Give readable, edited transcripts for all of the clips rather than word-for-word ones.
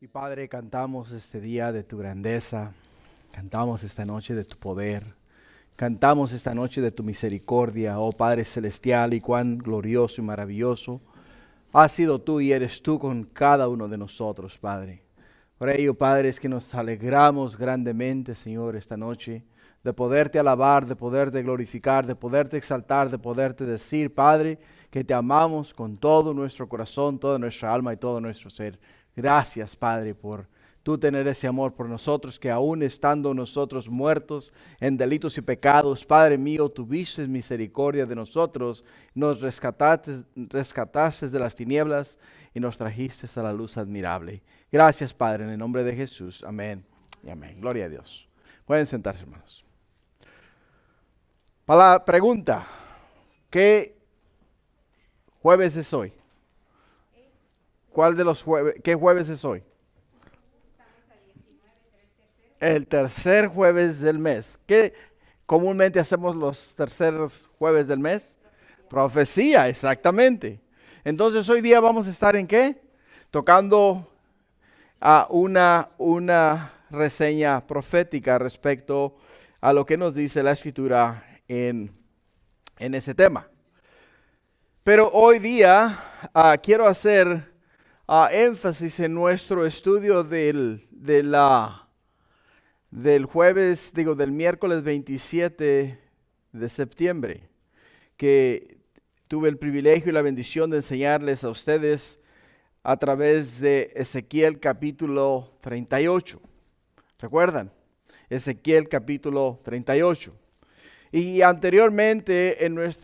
Y Padre, cantamos este día de tu grandeza, cantamos esta noche de tu poder, cantamos esta noche de tu misericordia, oh Padre celestial, y cuán glorioso y maravilloso has sido tú y eres tú con cada uno de nosotros, Padre. Por ello, Padre, es que nos alegramos grandemente, Señor, esta noche, de poderte alabar, de poderte glorificar, de poderte exaltar, de poderte decir, Padre, que te amamos con todo nuestro corazón, toda nuestra alma y todo nuestro ser. Gracias, Padre, por tú tener ese amor por nosotros, que aún estando nosotros muertos en delitos y pecados, Padre mío, tuviste misericordia de nosotros, nos rescataste de las tinieblas y nos trajiste a la luz admirable. Gracias, Padre, en el nombre de Jesús. Amén y amén. Gloria a Dios. Pueden sentarse, hermanos. Para la pregunta, ¿qué jueves es hoy? ¿Cuál de los jueves? ¿Qué jueves es hoy? El tercer jueves del mes. ¿Qué comúnmente hacemos los terceros jueves del mes? Profecía, exactamente. Entonces hoy día vamos a estar ¿en qué? Tocando a una reseña profética respecto a lo que nos dice la Escritura en ese tema. Pero hoy día quiero hacer énfasis en nuestro estudio del jueves, del miércoles 27 de septiembre, que tuve el privilegio y la bendición de enseñarles a ustedes a través de Ezequiel capítulo 38. ¿Recuerdan? Ezequiel capítulo 38. Y anteriormente en el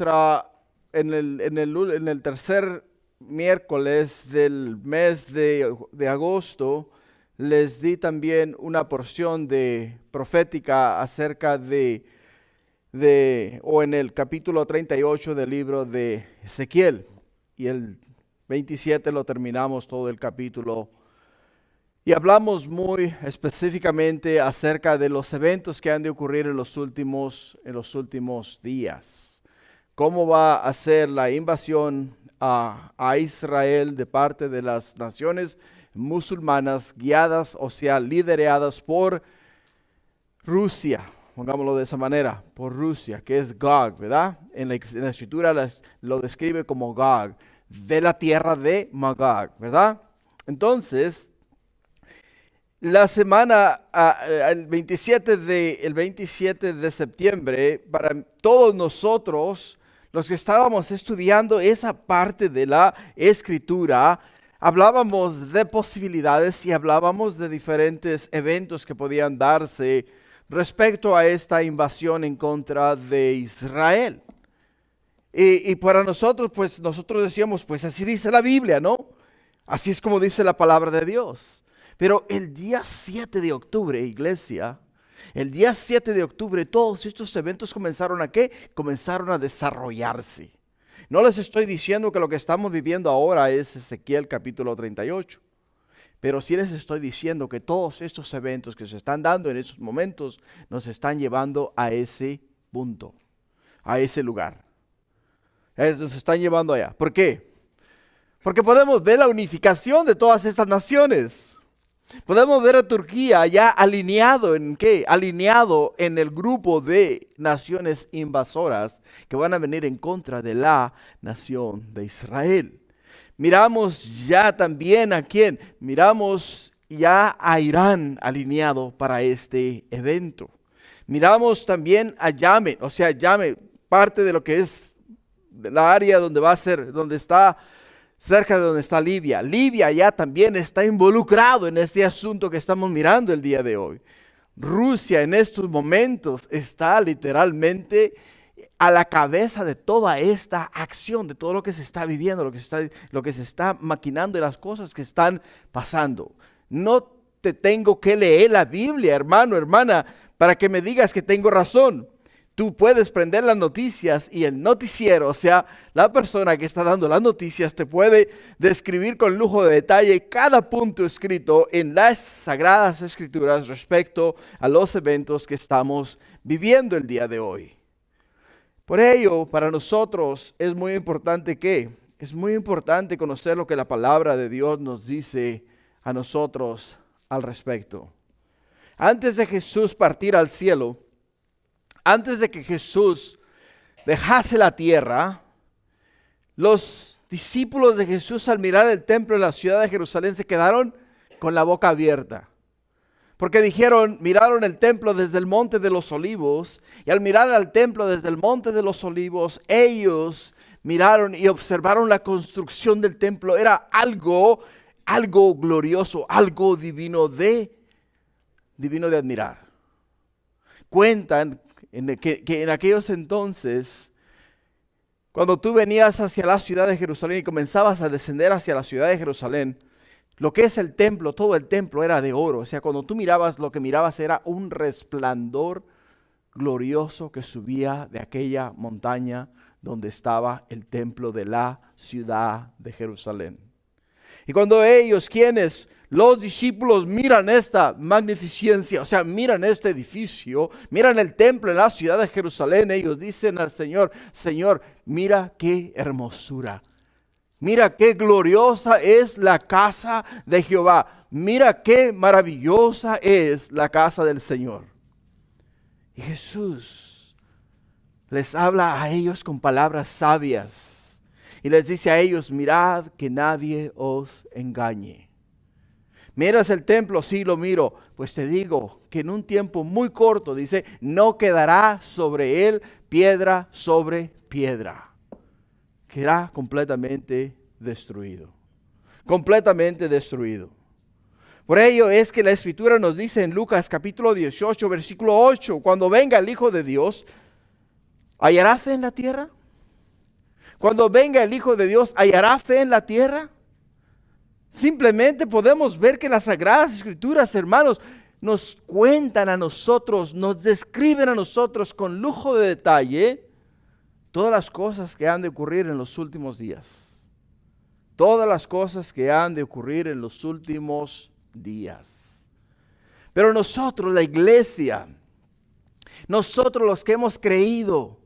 tercer miércoles del mes de agosto, les di también una porción de profética acerca o en el capítulo 38 del libro de Ezequiel. Y el 27 lo terminamos todo el capítulo. Y hablamos muy específicamente acerca de los eventos que han de ocurrir en los últimos días. Cómo va a ser la invasión a Israel de parte de las naciones musulmanas guiadas, o sea, lideradas por Rusia, pongámoslo de esa manera, por Rusia, que es Gog, ¿verdad? En la escritura lo describe como Gog, de la tierra de Magog, ¿verdad? Entonces, la semana, el 27 de septiembre, para todos nosotros, los que estábamos estudiando esa parte de la escritura, hablábamos de posibilidades y hablábamos de diferentes eventos que podían darse respecto a esta invasión en contra de Israel. Y para nosotros, pues nosotros decíamos, pues así dice la Biblia, ¿no? Así es como dice la palabra de Dios. Pero el día 7 de octubre, iglesia, el día 7 de octubre, todos estos eventos comenzaron ¿a qué? Comenzaron a desarrollarse. No les estoy diciendo que lo que estamos viviendo ahora es Ezequiel capítulo 38. Pero sí les estoy diciendo que todos estos eventos que se están dando en esos momentos nos están llevando a ese punto, a ese lugar. Nos están llevando allá. ¿Por qué? Porque podemos ver la unificación de todas estas naciones. Podemos ver a Turquía ya alineado ¿en qué? Alineado en el grupo de naciones invasoras que van a venir en contra de la nación de Israel. Miramos ya también a quién. Miramos ya a Irán alineado para este evento. Miramos también a Yemen, o sea, Yemen, parte de lo que es la área donde va a ser, donde está cerca de donde está Libia. Libia ya también está involucrado en este asunto que estamos mirando el día de hoy. Rusia en estos momentos está literalmente a la cabeza de toda esta acción, de todo lo que se está viviendo, lo que se está maquinando y las cosas que están pasando. No te tengo que leer la Biblia, hermano, hermana, para que me digas que tengo razón. Tú puedes prender las noticias y el noticiero, o sea, la persona que está dando las noticias, te puede describir con lujo de detalle cada punto escrito en las Sagradas Escrituras respecto a los eventos que estamos viviendo el día de hoy. Por ello, para nosotros es muy importante conocer lo que la palabra de Dios nos dice a nosotros al respecto. Antes de Jesús partir al cielo, antes de que Jesús dejase la tierra, los discípulos de Jesús al mirar el templo en la ciudad de Jerusalén se quedaron con la boca abierta. Porque miraron el templo desde el monte de los olivos, y al mirar al templo desde el monte de los olivos, ellos miraron y observaron la construcción del templo. Era algo glorioso, algo divino de admirar. Cuentan que en aquellos entonces, cuando tú venías hacia la ciudad de Jerusalén y comenzabas a descender hacia la ciudad de Jerusalén, lo que es el templo, todo el templo era de oro. O sea, cuando tú mirabas, lo que mirabas era un resplandor glorioso que subía de aquella montaña donde estaba el templo de la ciudad de Jerusalén. Y cuando ellos, los discípulos, miran esta magnificencia, o sea, miran este edificio, miran el templo en la ciudad de Jerusalén, ellos dicen al Señor: Señor, mira qué hermosura. Mira qué gloriosa es la casa de Jehová. Mira qué maravillosa es la casa del Señor. Y Jesús les habla a ellos con palabras sabias. Y les dice a ellos: mirad que nadie os engañe. ¿Miras el templo? Sí, lo miro. Pues te digo que en un tiempo muy corto, dice, no quedará sobre él piedra sobre piedra. Quedará completamente destruido. Completamente destruido. Por ello es que la Escritura nos dice en Lucas capítulo 18, versículo 8, cuando venga el Hijo de Dios, ¿hallará fe en la tierra? Cuando venga el Hijo de Dios, ¿hallará fe en la tierra? Simplemente podemos ver que las Sagradas Escrituras, hermanos, nos cuentan a nosotros, nos describen a nosotros con lujo de detalle todas las cosas que han de ocurrir en los últimos días. Todas las cosas que han de ocurrir en los últimos días. Pero nosotros, la iglesia, nosotros los que hemos creído,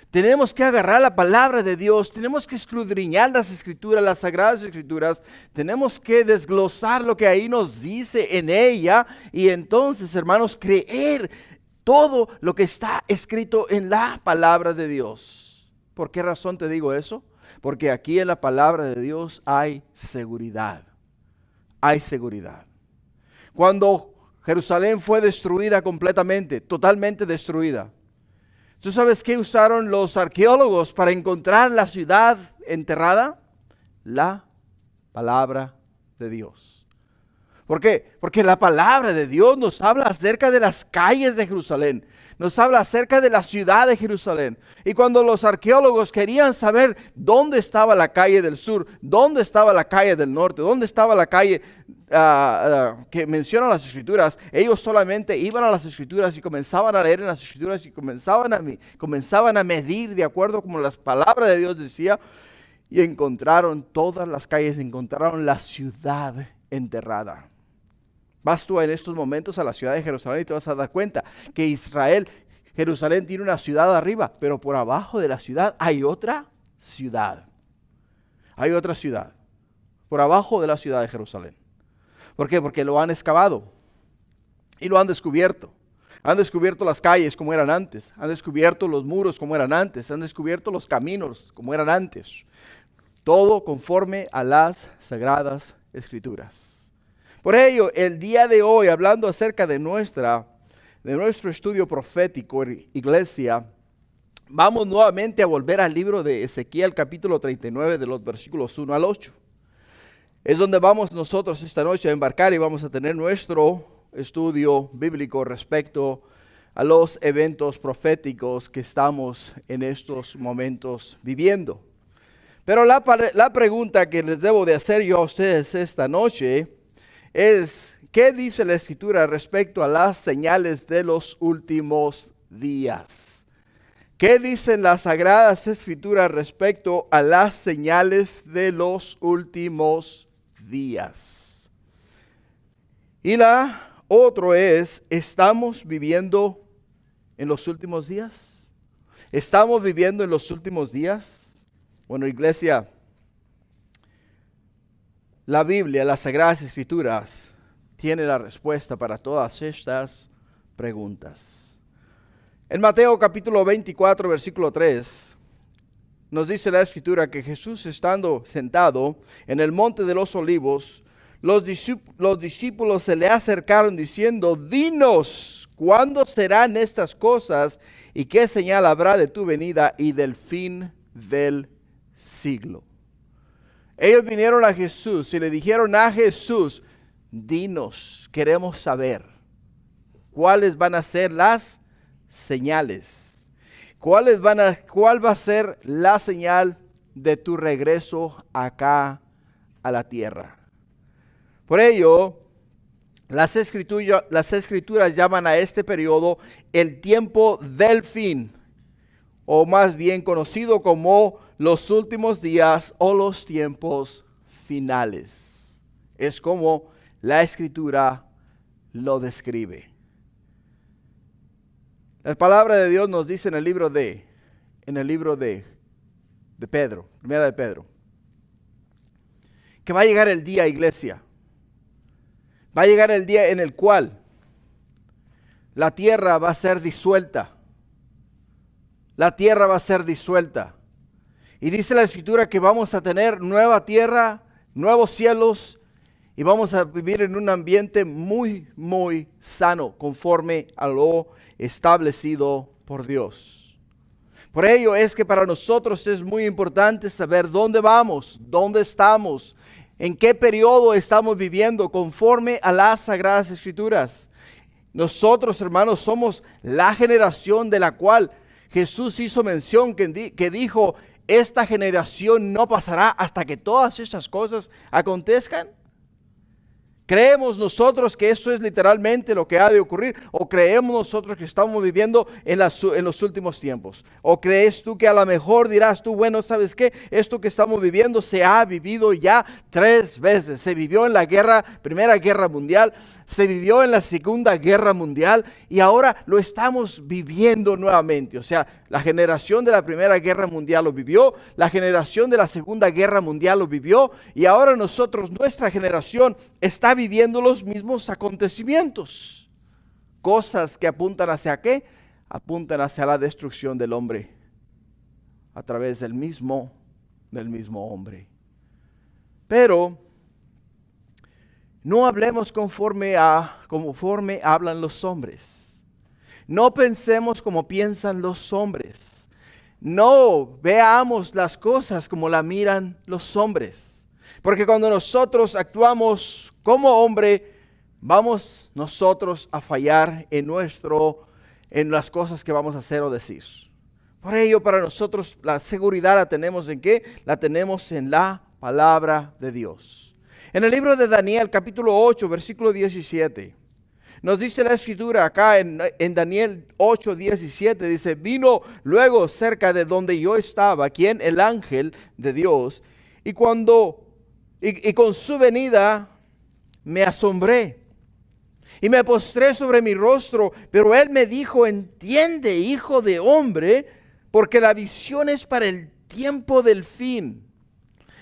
tenemos que agarrar la palabra de Dios, tenemos que escudriñar las Escrituras, las Sagradas Escrituras, tenemos que desglosar lo que ahí nos dice en ella y entonces, hermanos, creer todo lo que está escrito en la palabra de Dios. ¿Por qué razón te digo eso? Porque aquí en la palabra de Dios hay seguridad. Hay seguridad. Cuando Jerusalén fue destruida completamente, totalmente destruida, ¿tú sabes qué usaron los arqueólogos para encontrar la ciudad enterrada? La palabra de Dios. ¿Por qué? Porque la palabra de Dios nos habla acerca de las calles de Jerusalén. Nos habla acerca de la ciudad de Jerusalén. Y cuando los arqueólogos querían saber dónde estaba la calle del sur, dónde estaba la calle del norte, dónde estaba la calle que mencionan las Escrituras, ellos solamente iban a las Escrituras y comenzaban a leer en las Escrituras y comenzaban a medir de acuerdo como las palabras de Dios decía, y encontraron todas las calles, encontraron la ciudad enterrada. Vas tú en estos momentos a la ciudad de Jerusalén y te vas a dar cuenta que Jerusalén tiene una ciudad arriba, pero por abajo de la ciudad hay otra ciudad. Hay otra ciudad, por abajo de la ciudad de Jerusalén. ¿Por qué? Porque lo han excavado y lo han descubierto. Han descubierto las calles como eran antes, han descubierto los muros como eran antes, han descubierto los caminos como eran antes. Todo conforme a las Sagradas Escrituras. Por ello, el día de hoy, hablando acerca de nuestro estudio profético, iglesia, vamos nuevamente a volver al libro de Ezequiel, capítulo 39, de los versículos 1 al 8. Es donde vamos nosotros esta noche a embarcar y vamos a tener nuestro estudio bíblico respecto a los eventos proféticos que estamos en estos momentos viviendo. Pero la pregunta que les debo de hacer yo a ustedes esta noche es, ¿qué dice la Escritura respecto a las señales de los últimos días? ¿Qué dicen las Sagradas Escrituras respecto a las señales de los últimos días? Y la otra es, ¿estamos viviendo en los últimos días? ¿Estamos viviendo en los últimos días? Bueno, iglesia, La Biblia, las Sagradas Escrituras, tiene la respuesta para todas estas preguntas. En Mateo capítulo 24, versículo 3, nos dice la Escritura que Jesús, estando sentado en el monte de los olivos, los discípulos se le acercaron diciendo: dinos, ¿cuándo serán estas cosas? ¿Y qué señal habrá de tu venida y del fin del siglo? Ellos vinieron a Jesús y le dijeron a Jesús: dinos, queremos saber cuáles van a ser las señales. ¿Cuál va a ser la señal de tu regreso acá a la tierra? Por ello, las escrituras llaman a este periodo el tiempo del fin, o más bien conocido como los últimos días o los tiempos finales. Es como la Escritura lo describe. La palabra de Dios nos dice en el libro de Pedro, primera de Pedro, que va a llegar el día, iglesia. Va a llegar el día en el cual la tierra va a ser disuelta. La tierra va a ser disuelta. Y dice la Escritura que vamos a tener nueva tierra, nuevos cielos, y vamos a vivir en un ambiente muy, muy sano, conforme a lo establecido por Dios. Por ello es que para nosotros es muy importante saber dónde vamos, dónde estamos, en qué periodo estamos viviendo, conforme a las Sagradas Escrituras. Nosotros, hermanos, somos la generación de la cual Jesús hizo mención, que dijo: esta generación no pasará hasta que todas estas cosas acontezcan. ¿Creemos nosotros que eso es literalmente lo que ha de ocurrir? ¿O creemos nosotros que estamos viviendo en los últimos tiempos? ¿O crees tú que a lo mejor dirás tú: bueno, ¿sabes qué? Esto que estamos viviendo se ha vivido ya 3 veces. Se vivió en la Primera Guerra Mundial, se vivió en la Segunda Guerra Mundial y ahora lo estamos viviendo nuevamente. O sea, la generación de la Primera Guerra Mundial lo vivió, la generación de la Segunda Guerra Mundial lo vivió y ahora nuestra generación está viviendo los mismos acontecimientos. Cosas que apuntan hacia ¿qué? Apuntan hacia la destrucción del hombre a través del mismo hombre. Pero no hablemos conforme hablan los hombres. No pensemos como piensan los hombres. No veamos las cosas como la miran los hombres. Porque cuando nosotros actuamos como hombre, vamos nosotros a fallar en las cosas que vamos a hacer o decir. Por ello, para nosotros la seguridad la tenemos ¿en qué? La tenemos en la palabra de Dios. En el libro de Daniel, capítulo 8, versículo 17, nos dice la Escritura acá en Daniel 8, 17, dice: vino luego cerca de donde yo estaba, ¿quién? El ángel de Dios, y con su venida me asombré y me postré sobre mi rostro, pero él me dijo: entiende, hijo de hombre, porque la visión es para el tiempo del fin.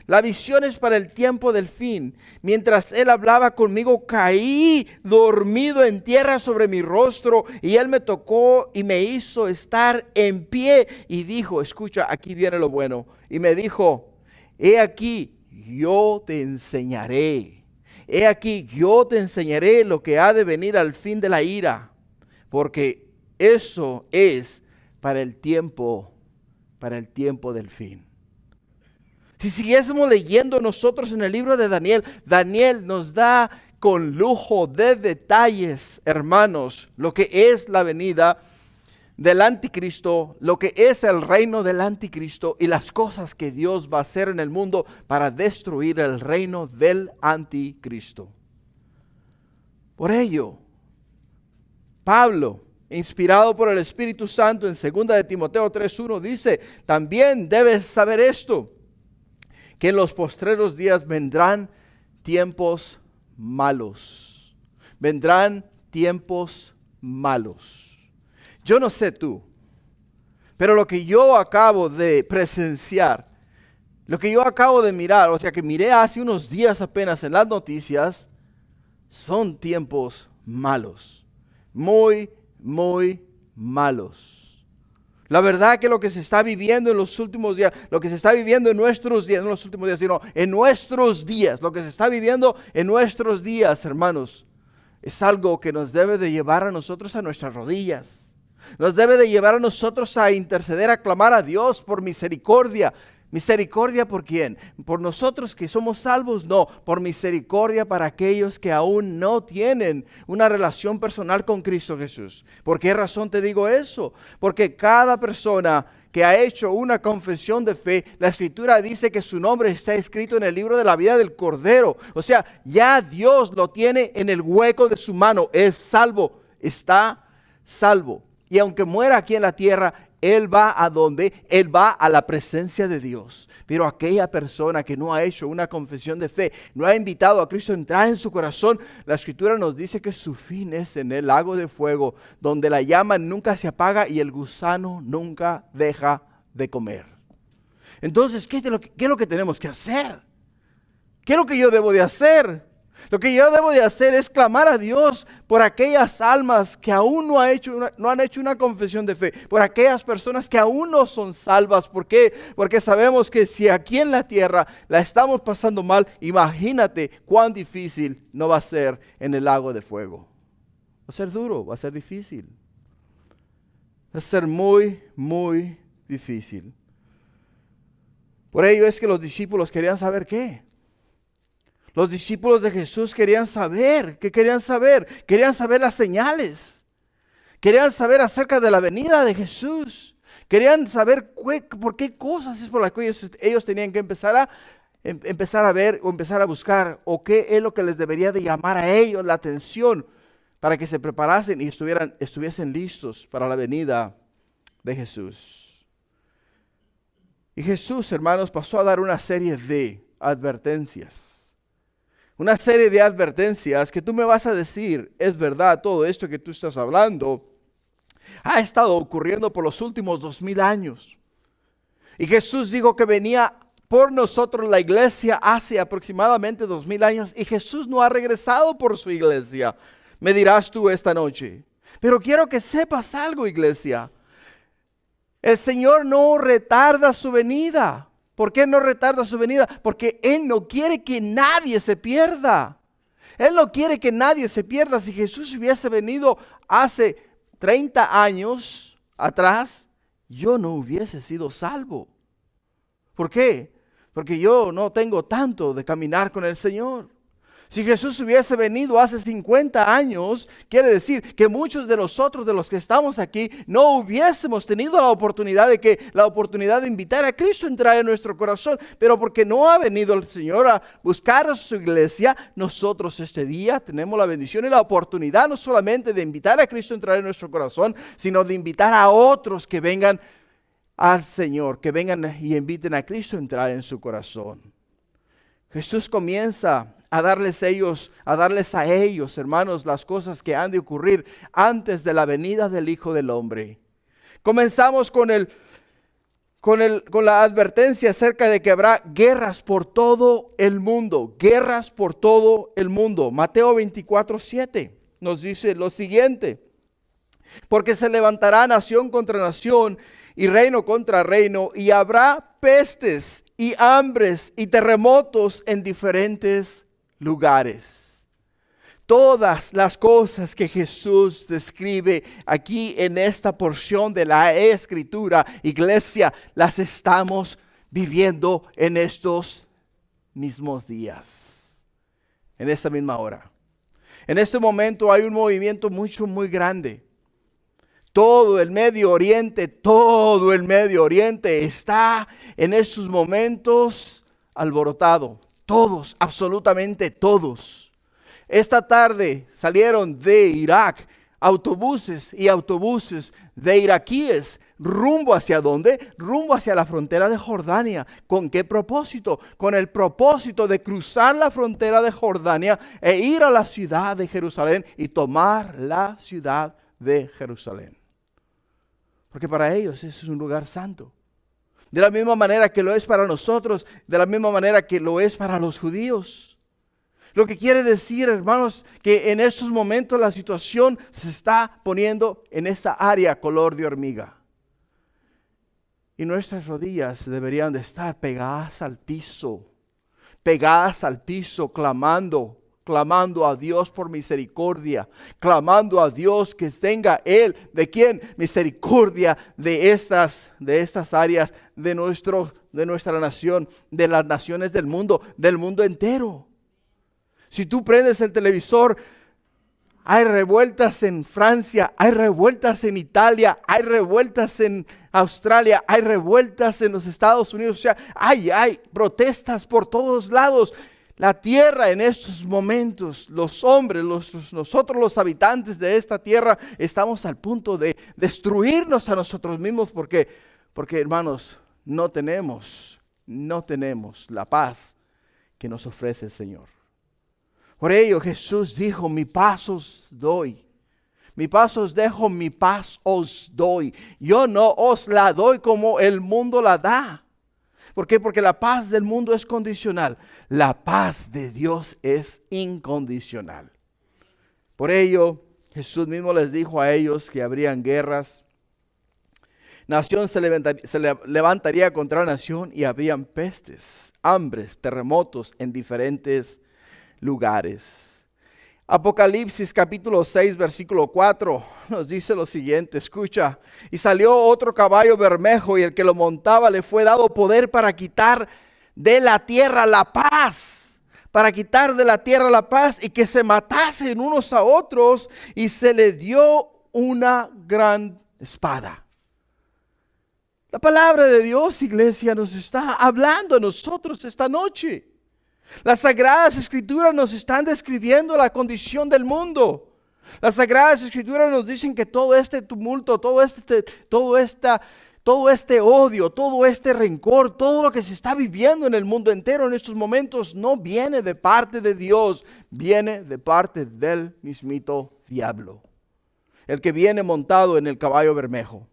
La visión es para el tiempo del fin. Mientras él hablaba conmigo, caí dormido en tierra sobre mi rostro, y él me tocó y me hizo estar en pie y dijo: escucha, aquí viene lo bueno. Y me dijo: he aquí, yo te enseñaré. He aquí, yo te enseñaré lo que ha de venir al fin de la ira, porque eso es para el tiempo del fin. Si siguiésemos leyendo nosotros en el libro de Daniel, Daniel nos da con lujo de detalles, hermanos, lo que es la venida del anticristo, lo que es el reino del anticristo y las cosas que Dios va a hacer en el mundo para destruir el reino del anticristo. Por ello, Pablo, inspirado por el Espíritu Santo, en 2 de Timoteo 3:1 dice: también debes saber esto, que en los postreros días vendrán tiempos malos. Vendrán tiempos malos. Yo no sé tú, pero lo que yo acabo de presenciar Lo que yo acabo de mirar, o sea que miré hace unos días apenas en las noticias, son tiempos malos. Muy, muy malos. La verdad que lo que se está viviendo en los últimos días, lo que se está viviendo en nuestros días, no en los últimos días, sino en nuestros días, lo que se está viviendo en nuestros días, hermanos, es algo que nos debe de llevar a nosotros a nuestras rodillas. Nos debe de llevar a nosotros a interceder, a clamar a Dios por misericordia. ¿Misericordia por quién? ¿Por nosotros que somos salvos? No, por misericordia para aquellos que aún no tienen una relación personal con Cristo Jesús. ¿Por qué razón te digo eso? Porque cada persona que ha hecho una confesión de fe, la Escritura dice que su nombre está escrito en el libro de la vida del Cordero. O sea, ya Dios lo tiene en el hueco de su mano. Es salvo, está salvo. Y aunque muera aquí en la tierra, Él va a donde? Él va a la presencia de Dios. Pero aquella persona que no ha hecho una confesión de fe, no ha invitado a Cristo a entrar en su corazón, la Escritura nos dice que su fin es en el lago de fuego, donde la llama nunca se apaga y el gusano nunca deja de comer. Entonces, ¿qué es lo que tenemos que hacer? ¿Qué es lo que yo debo de hacer? Lo que yo debo de hacer es clamar a Dios por aquellas almas que aún no han hecho una confesión de fe, por aquellas personas que aún no son salvas. ¿Por qué? Porque sabemos que si aquí en la tierra la estamos pasando mal, imagínate cuán difícil no va a ser en el lago de fuego. Va a ser duro, va a ser difícil. Va a ser muy, muy difícil. Por ello es que los discípulos querían saber qué. Los discípulos de Jesús querían saber. ¿Qué querían saber? Querían saber las señales. Querían saber acerca de la venida de Jesús. Querían saber por qué cosas es por las que ellos tenían que empezar a ver o empezar a buscar. O qué es lo que les debería de llamar a ellos la atención para que se preparasen y estuviesen listos para la venida de Jesús. Y Jesús, hermanos, pasó a dar una serie de advertencias. Una serie de advertencias que tú me vas a decir, es verdad, todo esto que tú estás hablando ha estado ocurriendo por los últimos 2000 años. Y Jesús dijo que venía por nosotros la iglesia hace aproximadamente 2000 años y Jesús no ha regresado por su iglesia, me dirás tú esta noche. Pero quiero que sepas algo, iglesia. El Señor no retarda su venida. ¿Por qué no retarda su venida? Porque Él no quiere que nadie se pierda. Él no quiere que nadie se pierda. Si Jesús hubiese venido hace 30 años atrás, yo no hubiese sido salvo. ¿Por qué? Porque yo no tengo tanto de caminar con el Señor. Si Jesús hubiese venido hace 50 años, quiere decir que muchos de nosotros, de los que estamos aquí, no hubiésemos tenido la oportunidad de invitar a Cristo a entrar en nuestro corazón. Pero porque no ha venido el Señor a buscar a su iglesia, nosotros este día tenemos la bendición y la oportunidad no solamente de invitar a Cristo a entrar en nuestro corazón, sino de invitar a otros que vengan al Señor, que vengan y inviten a Cristo a entrar en su corazón. Jesús comienza a darles a ellos, hermanos, las cosas que han de ocurrir antes de la venida del Hijo del Hombre. Comenzamos con la advertencia acerca de que habrá guerras por todo el mundo. Guerras por todo el mundo. Mateo 24:7 nos dice lo siguiente. Porque se levantará nación contra nación y reino contra reino, y habrá pestes y hambres y terremotos en diferentes lugares. Todas las cosas que Jesús describe aquí en esta porción de la Escritura, iglesia, las estamos viviendo en estos mismos días, en esta misma hora. En este momento hay un movimiento muy grande. Todo el Medio Oriente está en esos momentos alborotado. Todos, absolutamente todos. Esta tarde salieron de Irak autobuses y autobuses de iraquíes. ¿Rumbo hacia dónde? Rumbo hacia la frontera de Jordania. ¿Con qué propósito? Con el propósito de cruzar la frontera de Jordania e ir a la ciudad de Jerusalén y tomar la ciudad de Jerusalén. Porque para ellos ese es un lugar santo. De la misma manera que lo es para nosotros, de la misma manera que lo es para los judíos. Lo que quiere decir, hermanos, que en estos momentos la situación se está poniendo en esa área color de hormiga. Y nuestras rodillas deberían de estar pegadas al piso, clamando a Dios por misericordia, clamando a Dios que tenga Él, ¿de quién? Misericordia de estas áreas de nuestra nación, de las naciones del mundo entero. Si tú prendes el televisor, hay revueltas en Francia, hay revueltas en Italia, hay revueltas en Australia, hay revueltas en los Estados Unidos. O sea, hay protestas por todos lados. La tierra en estos momentos, los hombres, nosotros los habitantes de esta tierra, estamos al punto de destruirnos a nosotros mismos porque hermanos, no tenemos la paz que nos ofrece el Señor. Por ello Jesús dijo, mi paz os doy. Mi paz os dejo, mi paz os doy. Yo no os la doy como el mundo la da. ¿Por qué? Porque la paz del mundo es condicional. La paz de Dios es incondicional. Por ello Jesús mismo les dijo a ellos que habrían guerras. Nación se levantaría contra nación y habrían pestes, hambres, terremotos en diferentes lugares. Apocalipsis capítulo 6 versículo 4 nos dice lo siguiente, escucha, y salió otro caballo bermejo y el que lo montaba le fue dado poder para quitar de la tierra la paz, y que se matasen unos a otros, y se le dio una gran espada. La palabra de Dios, iglesia, nos está hablando a nosotros esta noche. Las Sagradas Escrituras nos están describiendo la condición del mundo. Las Sagradas Escrituras nos dicen que todo este tumulto, todo este odio, todo este rencor, todo lo que se está viviendo en el mundo entero en estos momentos no viene de parte de Dios, viene de parte del mismito diablo. El que viene montado en el caballo bermejo,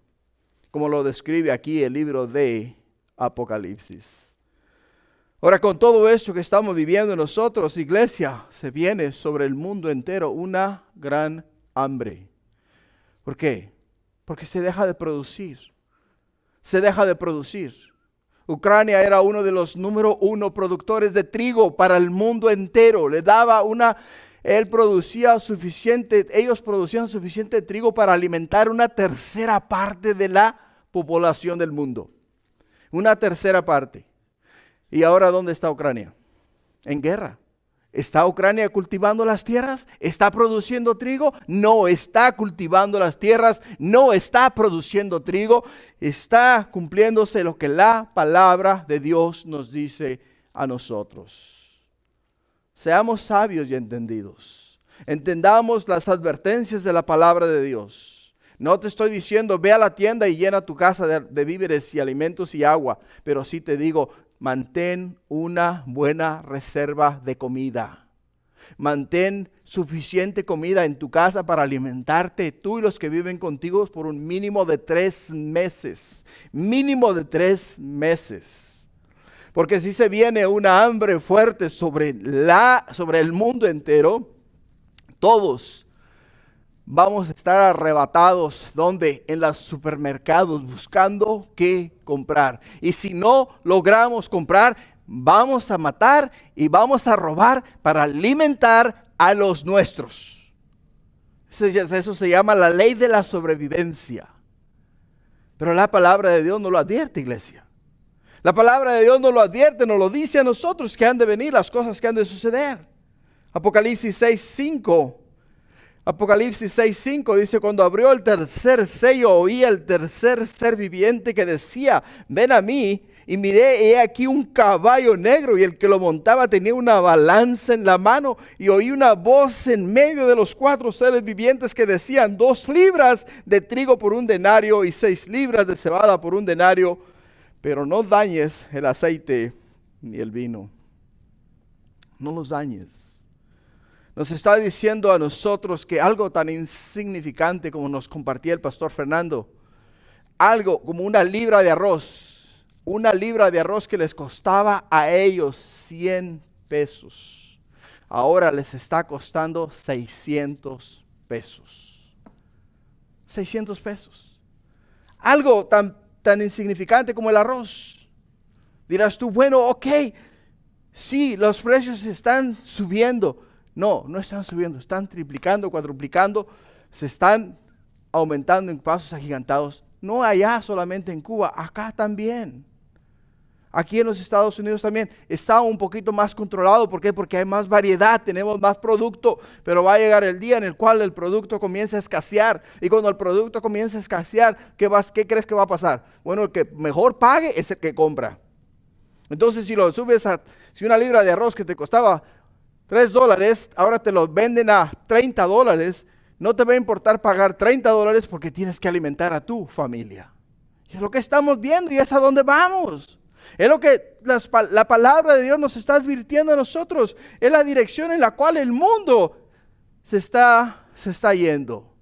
como lo describe aquí el libro de Apocalipsis. Ahora, con todo esto que estamos viviendo nosotros, iglesia, se viene sobre el mundo entero una gran hambre. ¿Por qué? Porque se deja de producir. Ucrania era uno de los número 1 productores de trigo para el mundo entero. Ellos producían suficiente trigo para alimentar una tercera parte de la población del mundo. Una tercera parte. ¿Y ahora dónde está Ucrania? En guerra. ¿Está Ucrania cultivando las tierras? ¿Está produciendo trigo? No está cultivando las tierras, no está produciendo trigo. Está cumpliéndose lo que la palabra de Dios nos dice a nosotros. Seamos sabios y entendidos. Entendamos las advertencias de la palabra de Dios. No te estoy diciendo, ve a la tienda y llena tu casa de víveres y alimentos y agua. Pero sí te digo, mantén una buena reserva de comida. Mantén suficiente comida en tu casa para alimentarte tú y los que viven contigo por un mínimo de 3 meses. Mínimo de 3 meses. Porque si se viene una hambre fuerte sobre el mundo entero, todos vamos a estar arrebatados, ¿dónde? En los supermercados buscando qué comprar. Y si no logramos comprar, vamos a matar y vamos a robar para alimentar a los nuestros. Eso se llama la ley de la sobrevivencia. Pero la palabra de Dios no lo advierte, iglesia. La palabra de Dios no lo advierte, nos lo dice a nosotros que han de venir, las cosas que han de suceder. Apocalipsis 6:5. Apocalipsis 6:5 dice, cuando abrió el tercer sello, oí el tercer ser viviente que decía, ven a mí, y miré, he aquí un caballo negro, y el que lo montaba tenía una balanza en la mano, y oí una voz en medio de los 4 seres vivientes que decían, 2 libras de trigo por 1 denario, y 6 libras de cebada por 1 denario, pero no dañes el aceite ni el vino. No los dañes. Nos está diciendo a nosotros que algo tan insignificante como nos compartía el pastor Fernando, algo como 1 libra de arroz, una libra de arroz que les costaba a ellos 100 pesos, ahora les está costando 600 pesos. 600 pesos. Algo tan insignificante como el arroz. Dirás tú, bueno, ok, sí, los precios están subiendo. No, no están subiendo, están triplicando, cuadruplicando, se están aumentando en pasos agigantados. No allá solamente en Cuba, acá también. Aquí en los Estados Unidos también está un poquito más controlado. ¿Por qué? Porque hay más variedad, tenemos más producto, pero va a llegar el día en el cual el producto comienza a escasear. Y cuando el producto comienza a escasear, ¿qué crees que va a pasar? Bueno, el que mejor pague es el que compra. Entonces, si lo subes si una libra de arroz que te costaba $3, ahora te lo venden a $30, no te va a importar pagar $30 porque tienes que alimentar a tu familia. Y es lo que estamos viendo y es a dónde vamos. Es lo que la palabra de Dios nos está advirtiendo a nosotros. Es la dirección en la cual el mundo se está yendo.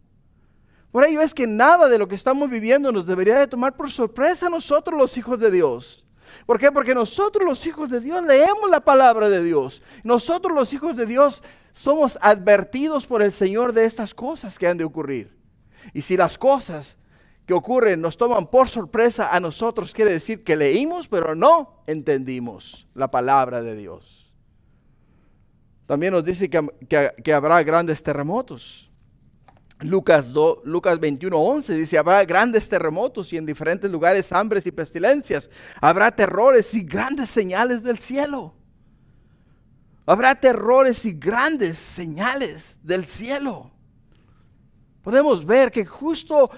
Por ello es que nada de lo que estamos viviendo nos debería de tomar por sorpresa a nosotros los hijos de Dios. ¿Por qué? Porque nosotros los hijos de Dios leemos la palabra de Dios. Nosotros los hijos de Dios somos advertidos por el Señor de estas cosas que han de ocurrir. Y si las cosas que ocurren nos toman por sorpresa a nosotros, quiere decir que leímos pero no entendimos la palabra de Dios. También nos dice que habrá grandes terremotos. Lucas 21:11 dice, habrá grandes terremotos y en diferentes lugares hambres y pestilencias. Habrá terrores y grandes señales del cielo. Habrá terrores y grandes señales del cielo. Podemos ver que justo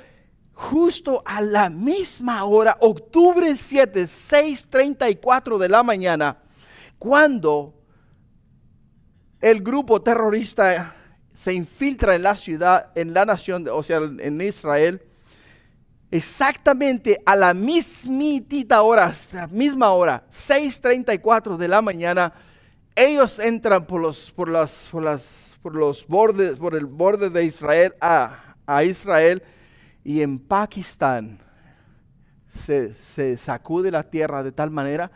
a la misma hora, octubre 7, 6:34 de la mañana, cuando el grupo terrorista se infiltra en la ciudad, en la nación, o sea, en Israel, exactamente a la misma hora, 6:34 de la mañana, ellos entran por el borde de Israel a Israel, y en Pakistán se sacude la tierra de tal manera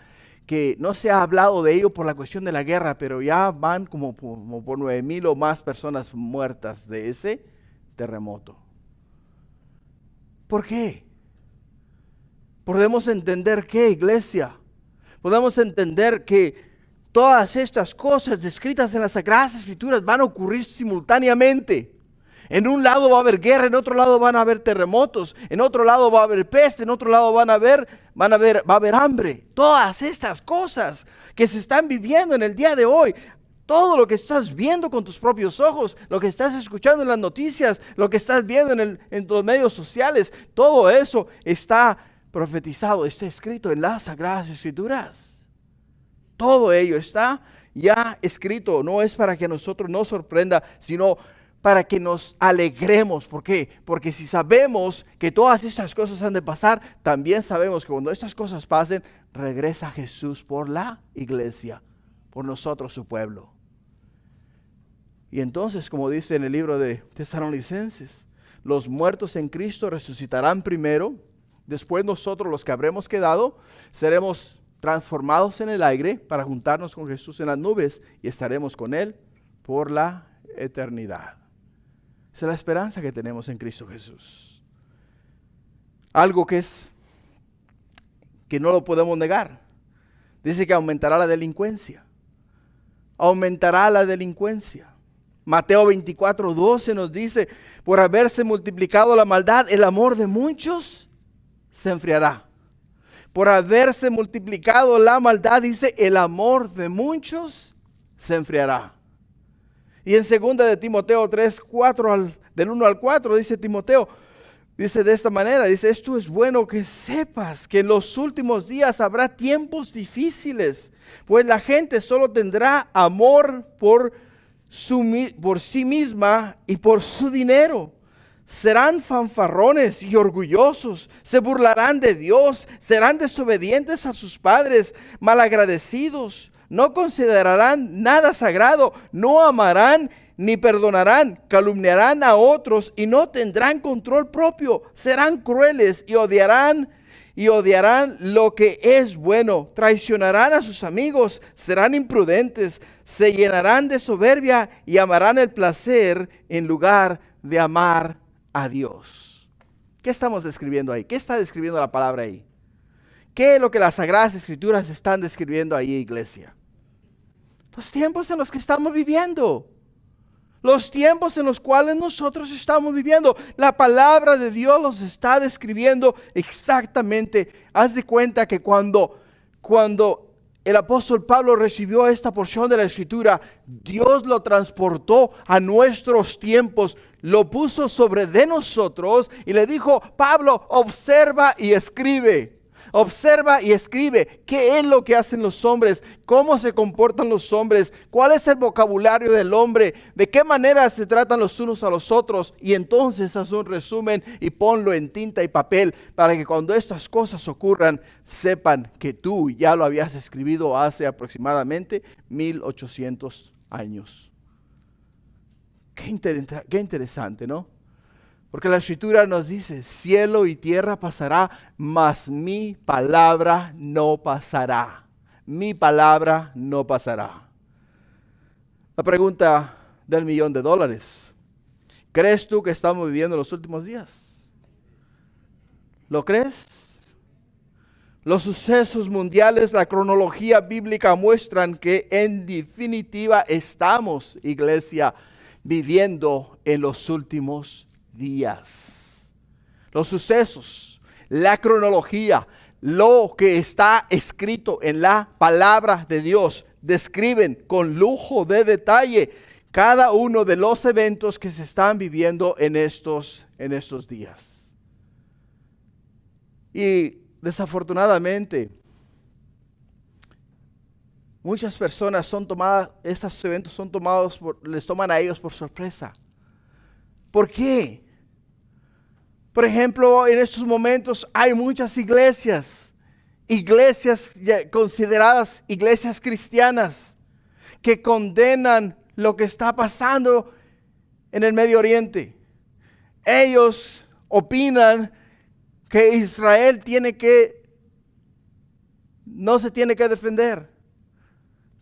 que no se ha hablado de ello por la cuestión de la guerra, pero ya van como por 9,000 o más personas muertas de ese terremoto. ¿Por qué? Podemos entender que, iglesia, podemos entender que todas estas cosas descritas en las Sagradas Escrituras van a ocurrir simultáneamente. En un lado va a haber guerra, en otro lado van a haber terremotos, en otro lado va a haber peste, en otro lado va a haber hambre. Todas estas cosas que se están viviendo en el día de hoy, todo lo que estás viendo con tus propios ojos, lo que estás escuchando en las noticias, lo que estás viendo en los medios sociales, todo eso está profetizado, está escrito en las Sagradas Escrituras. Todo ello está ya escrito, no es para que a nosotros nos sorprenda, sino para que nos alegremos. ¿Por qué? Porque si sabemos que todas estas cosas han de pasar, también sabemos que cuando estas cosas pasen, regresa Jesús por la iglesia, por nosotros su pueblo. Y entonces, como dice en el libro de Tesalonicenses, los muertos en Cristo resucitarán primero, después nosotros los que habremos quedado, seremos transformados en el aire para juntarnos con Jesús en las nubes y estaremos con Él por la eternidad. Esa es la esperanza que tenemos en Cristo Jesús. Algo que no lo podemos negar. Dice que aumentará la delincuencia. Aumentará la delincuencia. Mateo 24:12 nos dice, por haberse multiplicado la maldad, el amor de muchos se enfriará. Por haberse multiplicado la maldad, dice, el amor de muchos se enfriará. Y en 2 de Timoteo 3, del 1 al 4, dice Timoteo, dice de esta manera, dice, esto es bueno que sepas que en los últimos días habrá tiempos difíciles, pues la gente solo tendrá amor por sí misma y por su dinero. Serán fanfarrones y orgullosos, se burlarán de Dios, serán desobedientes a sus padres, malagradecidos. No considerarán nada sagrado, no amarán ni perdonarán, calumniarán a otros y no tendrán control propio. Serán crueles y odiarán y odiarán lo que es bueno, traicionarán a sus amigos, serán imprudentes, se llenarán de soberbia y amarán el placer en lugar de amar a Dios. ¿Qué estamos describiendo ahí? ¿Qué está describiendo la palabra ahí? ¿Qué es lo que las Sagradas Escrituras están describiendo ahí, iglesia? Los tiempos en los que estamos viviendo. Los tiempos en los cuales nosotros estamos viviendo. La palabra de Dios los está describiendo exactamente. Haz de cuenta que cuando el apóstol Pablo recibió esta porción de la Escritura, Dios lo transportó a nuestros tiempos, lo puso sobre de nosotros y le dijo: Pablo, observa y escribe. Observa y escribe qué es lo que hacen los hombres, cómo se comportan los hombres, cuál es el vocabulario del hombre, de qué manera se tratan los unos a los otros. Y entonces haz un resumen y ponlo en tinta y papel para que cuando estas cosas ocurran sepan que tú ya lo habías escrito hace aproximadamente 1800 años. Qué interesante, ¿no? Porque la Escritura nos dice: cielo y tierra pasará, mas mi palabra no pasará. Mi palabra no pasará. La pregunta del $1,000,000. ¿Crees tú que estamos viviendo los últimos días? ¿Lo crees? Los sucesos mundiales, la cronología bíblica muestran que en definitiva estamos, iglesia, viviendo en los últimos días. Los sucesos, la cronología, lo que está escrito en la palabra de Dios, describen con lujo de detalle cada uno de los eventos que se están viviendo en estos días. Y desafortunadamente, muchas personas estos eventos les toman a ellos por sorpresa. ¿Por qué? Por ejemplo, en estos momentos hay muchas iglesias consideradas iglesias cristianas, que condenan lo que está pasando en el Medio Oriente. Ellos opinan que Israel no se tiene que defender,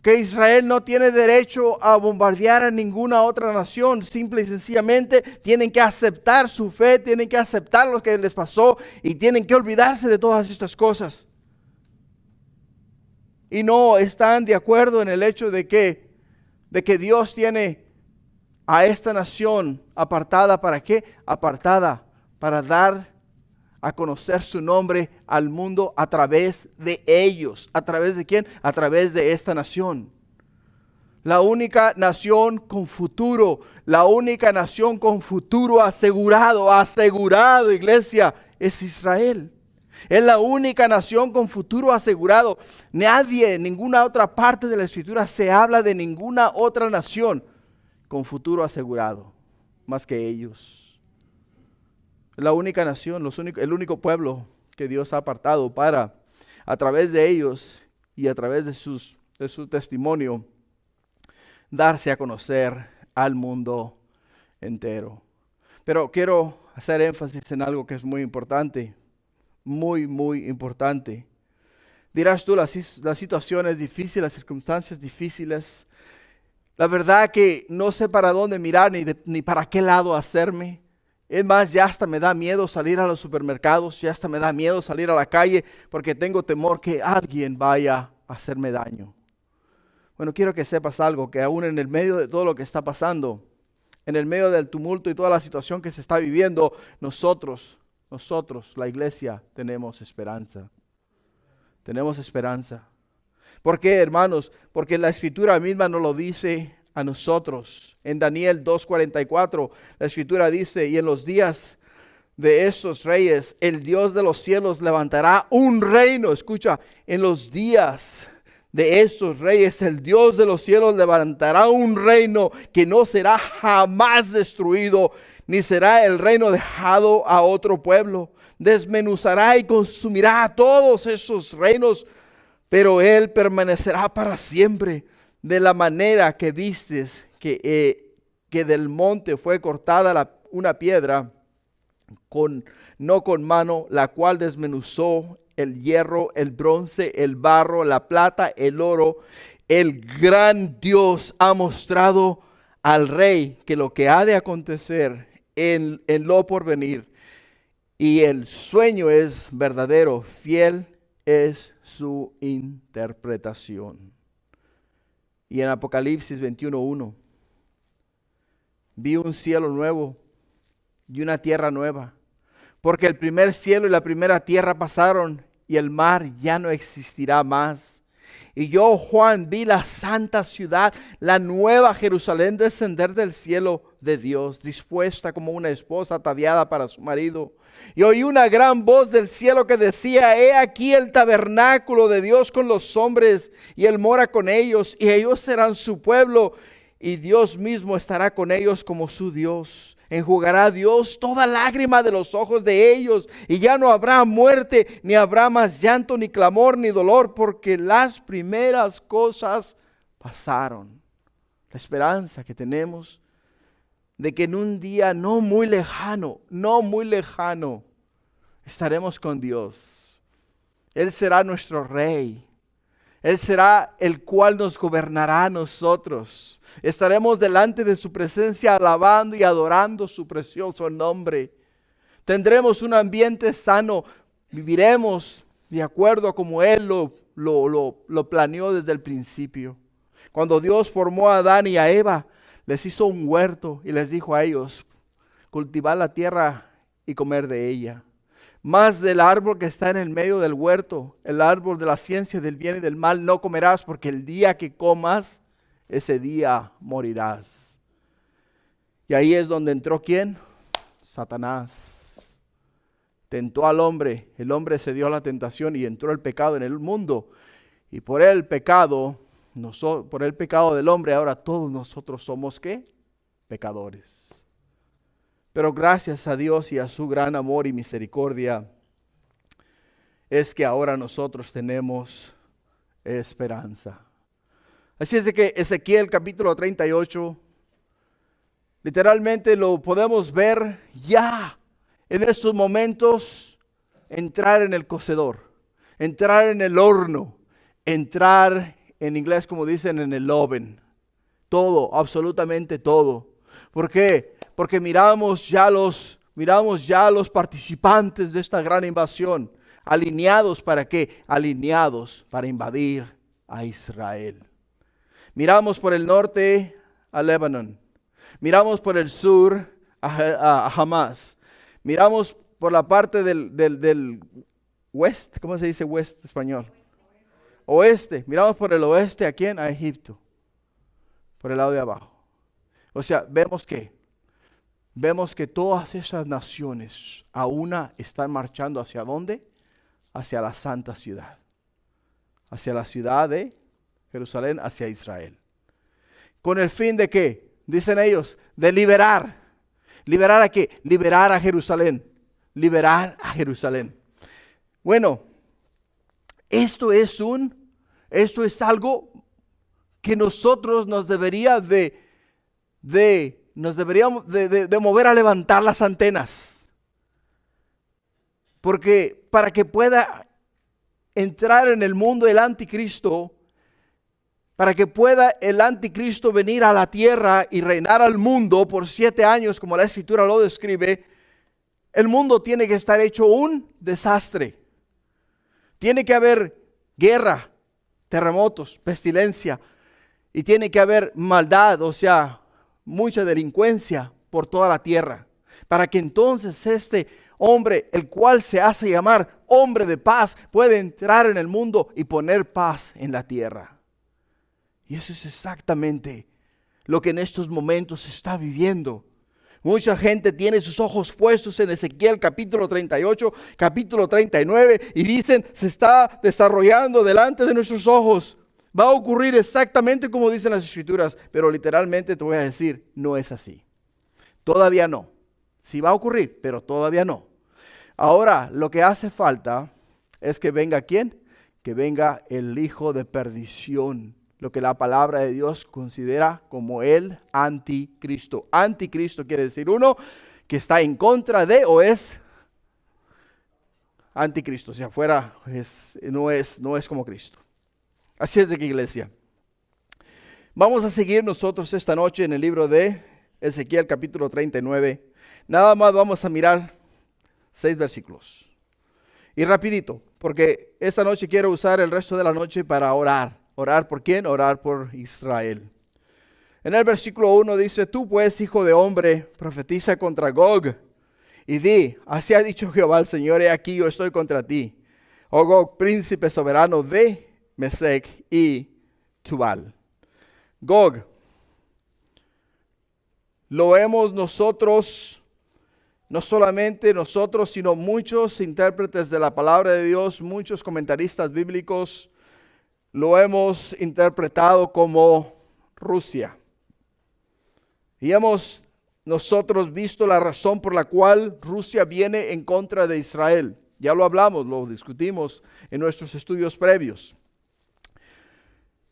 que Israel no tiene derecho a bombardear a ninguna otra nación. Simple y sencillamente tienen que aceptar su fe, tienen que aceptar lo que les pasó y tienen que olvidarse de todas estas cosas. Y no están de acuerdo en el hecho de que Dios tiene a esta nación apartada. ¿Para qué? Apartada para dar a conocer su nombre al mundo a través de ellos. ¿A través de quién? A través de esta nación. La única nación con futuro, la única nación con futuro asegurado, iglesia, es Israel. Es la única nación con futuro asegurado. Nadie, en ninguna otra parte de la Escritura se habla de ninguna otra nación con futuro asegurado, más que ellos. La única nación, el único pueblo que Dios ha apartado para, a través de ellos y a través de su testimonio, darse a conocer al mundo entero. Pero quiero hacer énfasis en algo que es muy importante, muy, muy importante. Dirás tú, las situaciones difíciles, las circunstancias difíciles, la verdad que no sé para dónde mirar ni para qué lado hacerme. Es más, ya hasta me da miedo salir a los supermercados, ya hasta me da miedo salir a la calle porque tengo temor que alguien vaya a hacerme daño. Bueno, quiero que sepas algo, que aún en el medio de todo lo que está pasando, en el medio del tumulto y toda la situación que se está viviendo, nosotros, la iglesia, tenemos esperanza. Tenemos esperanza. ¿Por qué, hermanos? Porque la Escritura misma nos lo dice a nosotros. En Daniel 2:44, la Escritura dice: y en los días de estos reyes, el Dios de los cielos levantará un reino. Escucha, en los días de estos reyes, el Dios de los cielos levantará un reino que no será jamás destruido, ni será el reino dejado a otro pueblo. Desmenuzará y consumirá a todos esos reinos, pero Él permanecerá para siempre. De la manera que vistes que del monte fue cortada una piedra, no con mano, la cual desmenuzó el hierro, el bronce, el barro, la plata, el oro. El gran Dios ha mostrado al rey que lo que ha de acontecer en lo porvenir. Y el sueño es verdadero, fiel es su interpretación. Y en Apocalipsis 21:1, vi un cielo nuevo y una tierra nueva, porque el primer cielo y la primera tierra pasaron y el mar ya no existirá más. Y yo, Juan, vi la santa ciudad, la nueva Jerusalén, descender del cielo de Dios, dispuesta como una esposa ataviada para su marido. Y oí una gran voz del cielo que decía: he aquí el tabernáculo de Dios con los hombres, y Él mora con ellos, y ellos serán su pueblo, y Dios mismo estará con ellos como su Dios. Enjugará Dios toda lágrima de los ojos de ellos, y ya no habrá muerte, ni habrá más llanto, ni clamor, ni dolor, porque las primeras cosas pasaron. La esperanza que tenemos de que en un día no muy lejano, estaremos con Dios. Él será nuestro Rey. Él será el cual nos gobernará a nosotros. Estaremos delante de su presencia alabando y adorando su precioso nombre. Tendremos un ambiente sano. Viviremos de acuerdo a como Él lo planeó desde el principio. Cuando Dios formó a Adán y a Eva, les hizo un huerto y les dijo a ellos: cultivar la tierra y comer de ella. Más del árbol que está en el medio del huerto, el árbol de la ciencia del bien y del mal, no comerás, porque el día que comas, ese día morirás. Y ahí es donde entró ¿quién? Satanás. Tentó al hombre, el hombre cedió a la tentación y entró el pecado en el mundo. Y por el pecado del hombre, ahora todos nosotros somos ¿qué? Pecadores. Pero gracias a Dios y a su gran amor y misericordia, es que ahora nosotros tenemos esperanza. Así es de que Ezequiel capítulo 38, literalmente lo podemos ver ya en estos momentos, entrar en el cocedor, entrar en el horno, entrar en inglés como dicen en el oven. Todo, absolutamente todo. ¿Por qué? Porque miramos ya los participantes de esta gran invasión. ¿Alineados para qué? Alineados para invadir a Israel. Miramos por el norte a Líbano. Miramos por el sur a Hamas. Miramos por la parte del west. ¿Cómo se dice west español? Oeste. Miramos por el oeste, ¿a quién? A Egipto. Por el lado de abajo. O sea, vemos que todas esas naciones a una están marchando ¿hacia dónde? Hacia la santa ciudad. Hacia la ciudad de Jerusalén, hacia Israel. ¿Con el fin de qué? Dicen ellos, de liberar. ¿Liberar a qué? Liberar a Jerusalén. Liberar a Jerusalén. Bueno, esto es algo que nosotros nos deberíamos de mover a levantar las antenas. Porque para que pueda entrar en el mundo el anticristo, para que pueda el anticristo venir a la tierra y reinar al mundo por 7 años, como la escritura lo describe, el mundo tiene que estar hecho un desastre. Tiene que haber guerra, terremotos, pestilencia, y tiene que haber maldad, o sea, mucha delincuencia por toda la tierra, para que entonces este hombre, el cual se hace llamar hombre de paz, puede entrar en el mundo y poner paz en la tierra. Y eso es exactamente lo que en estos momentos se está viviendo. Mucha gente tiene sus ojos puestos en Ezequiel capítulo 38, capítulo 39 y dicen, se está desarrollando delante de nuestros ojos. Va a ocurrir exactamente como dicen las escrituras, pero literalmente te voy a decir, no es así. Todavía no. Sí va a ocurrir, pero todavía no. Ahora, lo que hace falta es que venga ¿quién? Que venga el hijo de perdición, lo que la palabra de Dios considera como el anticristo. Anticristo quiere decir uno que está en contra de o es anticristo, o sea, fuera no es como Cristo. Así es de que, iglesia. Vamos a seguir nosotros esta noche en el libro de Ezequiel capítulo 39. Nada más vamos a mirar 6 versículos. Y rapidito, porque esta noche quiero usar el resto de la noche para orar. ¿Orar por quién? Orar por Israel. En el versículo 1 dice: tú pues, hijo de hombre, profetiza contra Gog y di: así ha dicho Jehová el Señor, he aquí yo estoy contra ti, oh Gog, príncipe soberano de Mesec y Tubal. Gog, lo vemos nosotros, no solamente nosotros, sino muchos intérpretes de la palabra de Dios, muchos comentaristas bíblicos, lo hemos interpretado como Rusia. Y hemos nosotros visto la razón por la cual Rusia viene en contra de Israel. Ya lo hablamos, lo discutimos en nuestros estudios previos.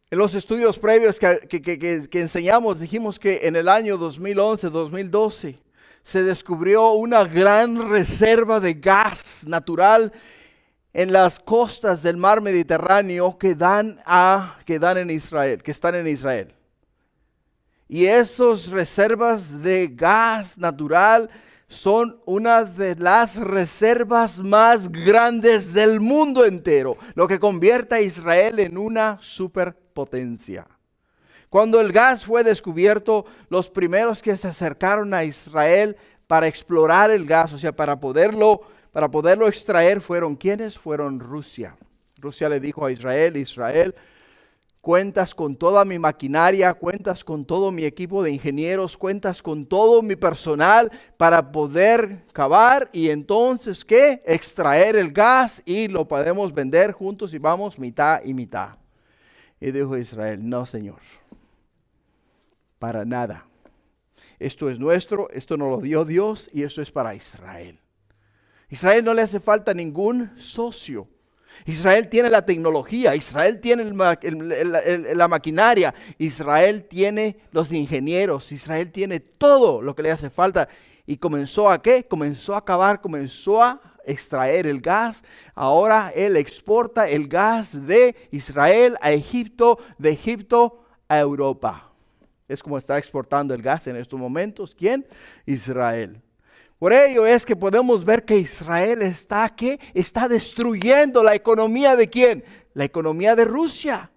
En los estudios previos que enseñamos, dijimos que en el año 2011-2012 se descubrió una gran reserva de gas natural en las costas del mar Mediterráneo que están en Israel. Y esas reservas de gas natural son una de las reservas más grandes del mundo entero, lo que convierte a Israel en una superpotencia. Cuando el gas fue descubierto, los primeros que se acercaron a Israel para explorar el gas, o sea, para poderlo extraer, fueron ¿quiénes? Fueron Rusia. Rusia le dijo a Israel: Israel, cuentas con toda mi maquinaria, cuentas con todo mi equipo de ingenieros, cuentas con todo mi personal para poder cavar y entonces, ¿qué? Extraer el gas y lo podemos vender juntos y vamos mitad y mitad. Y dijo Israel: no, Señor, para nada. Esto es nuestro, esto nos lo dio Dios y esto es para Israel. Israel no le hace falta ningún socio. Israel tiene la tecnología, Israel tiene la maquinaria, Israel tiene los ingenieros, Israel tiene todo lo que le hace falta. ¿Y comenzó a qué? Comenzó a cavar, comenzó a extraer el gas. Ahora él exporta el gas de Israel a Egipto, de Egipto a Europa. Es como está exportando el gas en estos momentos. ¿Quién? Israel. Por ello es que podemos ver que Israel está destruyendo la economía de ¿quién? La economía de Rusia.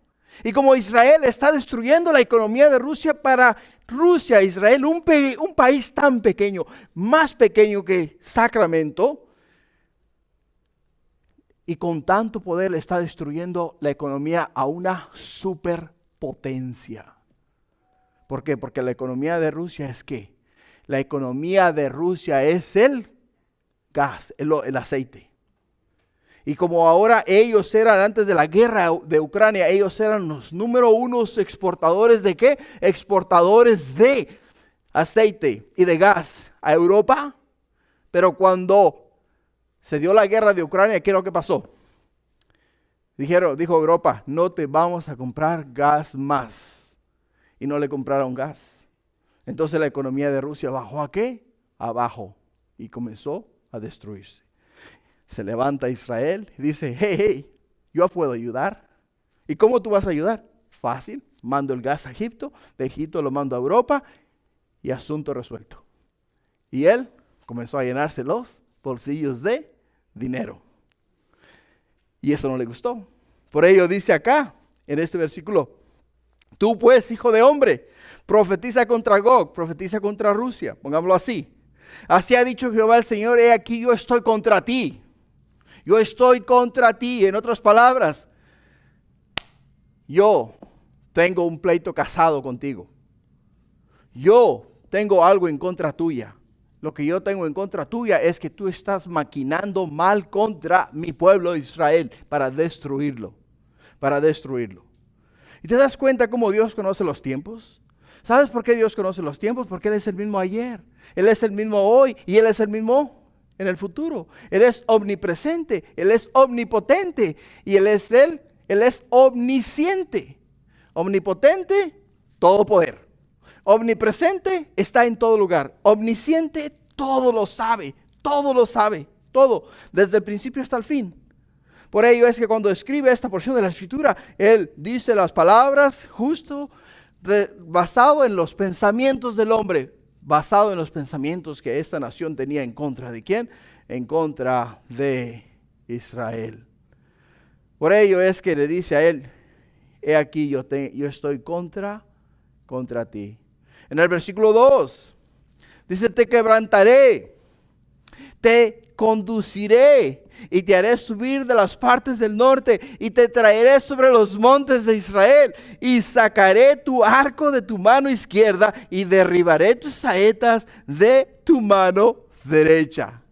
Y como Israel está destruyendo la economía de Rusia, para Rusia, Israel, un país tan pequeño, más pequeño que Sacramento, y con tanto poder le está destruyendo la economía a una superpotencia. ¿Por qué? Porque la economía de Rusia es ¿qué? La economía de Rusia es el gas, el aceite. Y como ahora ellos eran, antes de la guerra de Ucrania, ellos eran los número 1 exportadores de ¿qué? Exportadores de aceite y de gas a Europa. Pero cuando se dio la guerra de Ucrania, ¿qué es lo que pasó? Dijo Europa: no te vamos a comprar gas más. Y no le compraron gas. Entonces la economía de Rusia bajó ¿a qué? Abajo. Y comenzó a destruirse. Se levanta Israel y dice: hey, yo puedo ayudar. ¿Y cómo tú vas a ayudar? Fácil, mando el gas a Egipto, de Egipto lo mando a Europa y asunto resuelto. Y él comenzó a llenarse los bolsillos de dinero. Y eso no le gustó. Por ello dice acá, en este versículo: tú pues, hijo de hombre, profetiza contra Gog, profetiza contra Rusia, pongámoslo así. Así ha dicho Jehová el Señor: he aquí yo estoy contra ti. Yo estoy contra ti. En otras palabras, yo tengo un pleito casado contigo. Yo tengo algo en contra tuya. Lo que yo tengo en contra tuya es que tú estás maquinando mal contra mi pueblo Israel para destruirlo. ¿Y te das cuenta cómo Dios conoce los tiempos? ¿Sabes por qué Dios conoce los tiempos? Porque Él es el mismo ayer, Él es el mismo hoy y Él es el mismo en el futuro. Él es omnipresente, Él es omnipotente y Él es omnisciente. Omnipotente, todo poder. Omnipresente, está en todo lugar. Omnisciente, todo lo sabe, todo lo sabe. todo, desde el principio hasta el fin. Por ello es que cuando escribe esta porción de la Escritura, él dice las palabras justo basado en los pensamientos del hombre, basado en los pensamientos que esta nación tenía en contra de ¿quién? En contra de Israel. Por ello es que le dice a él, he aquí yo estoy contra ti. En el versículo 2 dice, te quebrantaré, te conduciré y te haré subir de las partes del norte y te traeré sobre los montes de Israel y sacaré tu arco de tu mano izquierda y derribaré tus saetas de tu mano derecha.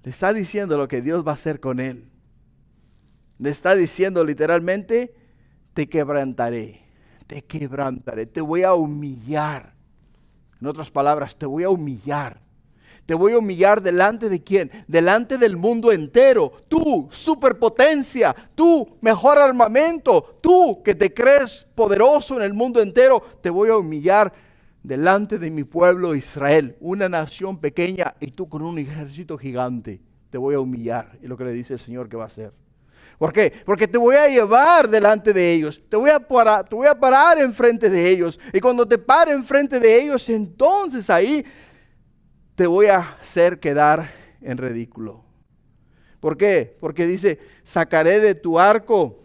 Le está diciendo lo que Dios va a hacer con él. Le está diciendo literalmente, te quebrantaré, te voy a humillar. En otras palabras, te voy a humillar. Te voy a humillar delante de ¿quién? Delante del mundo entero. Tú, superpotencia, tú, mejor armamento, tú que te crees poderoso en el mundo entero, te voy a humillar delante de mi pueblo Israel, una nación pequeña y tú con un ejército gigante. Te voy a humillar. Es lo que le dice el Señor que va a hacer. ¿Por qué? Porque te voy a llevar delante de ellos, te voy a parar enfrente de ellos. Y cuando te pare enfrente de ellos, entonces ahí te voy a hacer quedar en ridículo. ¿Por qué? Porque dice, sacaré tu arco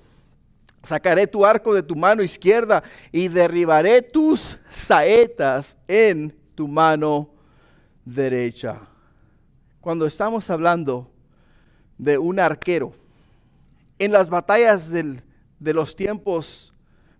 de tu mano izquierda y derribaré tus saetas en tu mano derecha. Cuando estamos hablando de un arquero, en las batallas de los tiempos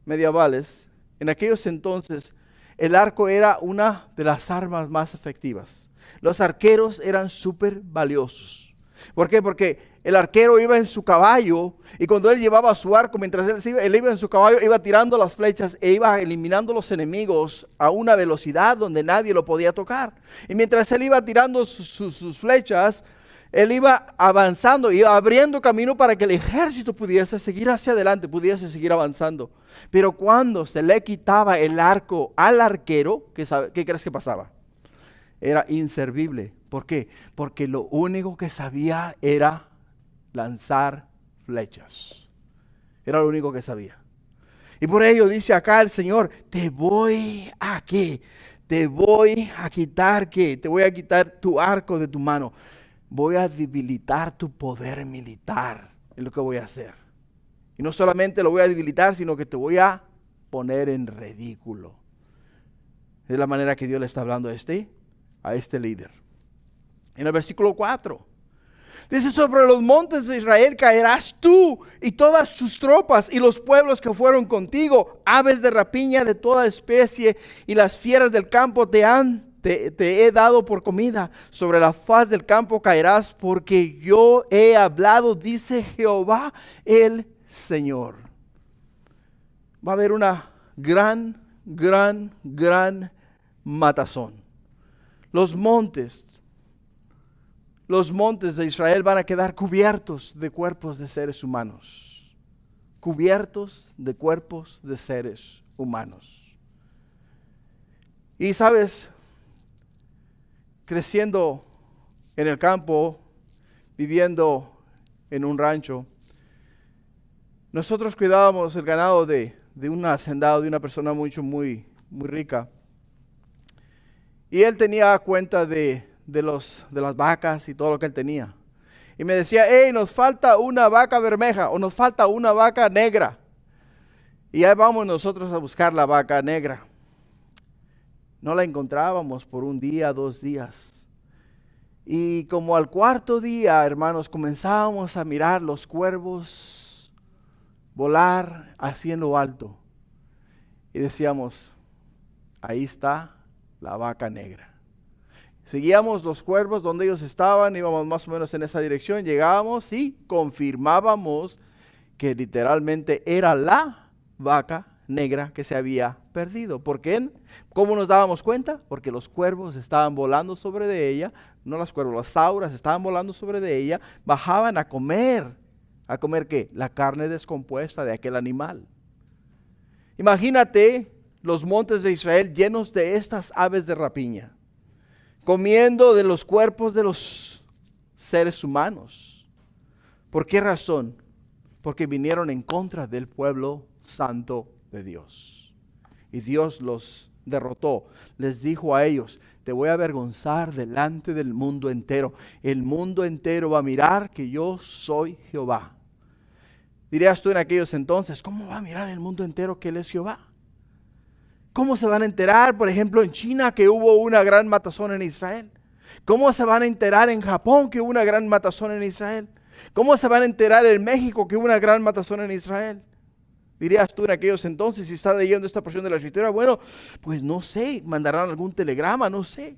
medievales, en aquellos entonces, el arco era una de las armas más efectivas. Los arqueros eran súper valiosos. ¿Por qué? Porque el arquero iba en su caballo y cuando él llevaba su arco, mientras él iba en su caballo, iba tirando las flechas e iba eliminando los enemigos a una velocidad donde nadie lo podía tocar. Y mientras él iba tirando sus flechas, él iba avanzando, iba abriendo camino para que el ejército pudiese seguir hacia adelante, pudiese seguir avanzando. Pero cuando se le quitaba el arco al arquero, ¿qué crees que pasaba? Era inservible. ¿Por qué? Porque lo único que sabía era lanzar flechas. Era lo único que sabía. Y por ello dice acá el Señor, te voy a quitar tu arco de tu mano. Voy a debilitar tu poder militar. Es lo que voy a hacer. Y no solamente lo voy a debilitar, sino que te voy a poner en ridículo. Es la manera que Dios le está hablando a este líder. En el versículo 4. Dice, sobre los montes de Israel caerás tú y todas sus tropas y los pueblos que fueron contigo, aves de rapiña de toda especie y las fieras del campo te he dado por comida. Sobre la faz del campo caerás porque yo he hablado, dice Jehová el Señor. Va a haber una gran matazón. Los montes de Israel van a quedar cubiertos de cuerpos de seres humanos. Cubiertos de cuerpos de seres humanos. Y sabes, creciendo en el campo, viviendo en un rancho, nosotros cuidábamos el ganado de un hacendado, de una persona muy rica. Y él tenía cuenta de las vacas y todo lo que él tenía. Y me decía, hey, nos falta una vaca bermeja o nos falta una vaca negra. Y ahí vamos nosotros a buscar la vaca negra. No la encontrábamos por un día, 2 días. Y como al 4.º día, hermanos, comenzábamos a mirar los cuervos volar así en lo alto. Y decíamos, ahí está la vaca negra. Seguíamos los cuervos donde ellos estaban, íbamos más o menos en esa dirección, llegábamos y confirmábamos que literalmente era la vaca negra que se había perdido. ¿Por qué? ¿Cómo nos dábamos cuenta? Porque los cuervos estaban volando sobre de ella, no los cuervos, las auras estaban volando sobre de ella, bajaban a comer. ¿A comer qué? La carne descompuesta de aquel animal. Imagínate los montes de Israel llenos de estas aves de rapiña, comiendo de los cuerpos de los seres humanos. ¿Por qué razón? Porque vinieron en contra del pueblo santo de Dios. Y Dios los derrotó. Les dijo a ellos: te voy a avergonzar delante del mundo entero. El mundo entero va a mirar que yo soy Jehová. Dirías tú en aquellos entonces: ¿cómo va a mirar el mundo entero que Él es Jehová? ¿Cómo se van a enterar, por ejemplo, en China que hubo una gran matazón en Israel? ¿Cómo se van a enterar en Japón que hubo una gran matazón en Israel? ¿Cómo se van a enterar en México que hubo una gran matazón en Israel? Dirías tú en aquellos entonces, si estás leyendo esta porción de la Escritura: bueno, pues no sé, mandarán algún telegrama, no sé.